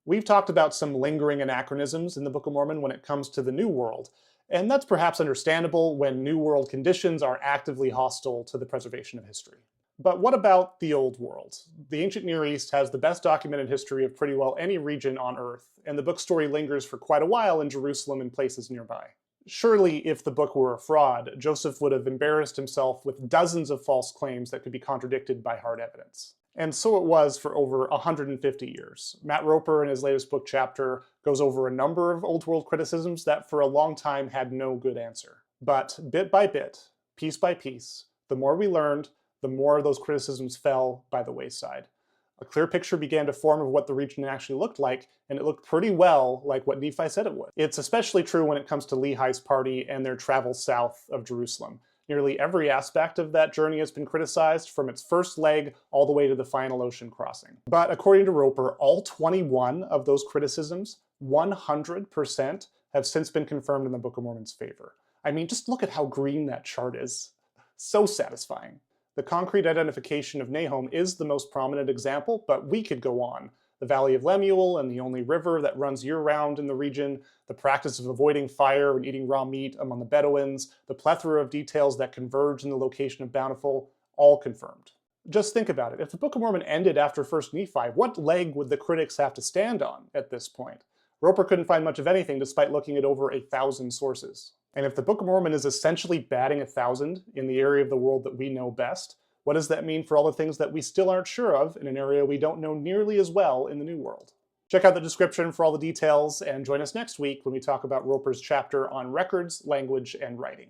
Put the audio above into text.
We've talked about some lingering anachronisms in the Book of Mormon when it comes to the New World, and that's perhaps understandable when New World conditions are actively hostile to the preservation of history. But what about the Old World? The ancient Near East has the best documented history of pretty well any region on Earth, and the book's story lingers for quite a while in Jerusalem and places nearby. Surely, if the book were a fraud, Joseph would have embarrassed himself with dozens of false claims that could be contradicted by hard evidence. And so it was for over 150 years. Matt Roper, in his latest book chapter, goes over a number of Old World criticisms that for a long time had no good answer. But bit by bit, piece by piece, the more we learned, the more those criticisms fell by the wayside. A clear picture began to form of what the region actually looked like, and it looked pretty well like what Nephi said it would. It's especially true when it comes to Lehi's party and their travel south of Jerusalem. Nearly every aspect of that journey has been criticized, from its first leg all the way to the final ocean crossing. But according to Roper, all 21 of those criticisms, 100%, have since been confirmed in the Book of Mormon's favor. I mean, just look at how green that chart is. So satisfying. The concrete identification of Nahom is the most prominent example, but we could go on. The Valley of Lemuel and the only river that runs year-round in the region, the practice of avoiding fire and eating raw meat among the Bedouins, the plethora of details that converge in the location of Bountiful, all confirmed. Just think about it. If the Book of Mormon ended after 1st Nephi, what leg would the critics have to stand on at this point? Roper couldn't find much of anything despite looking at over 1,000 sources. And if the Book of Mormon is essentially batting 1,000 in the area of the world that we know best, what does that mean for all the things that we still aren't sure of in an area we don't know nearly as well in the New World? Check out the description for all the details, and join us next week when we talk about Roper's chapter on records, language, and writing.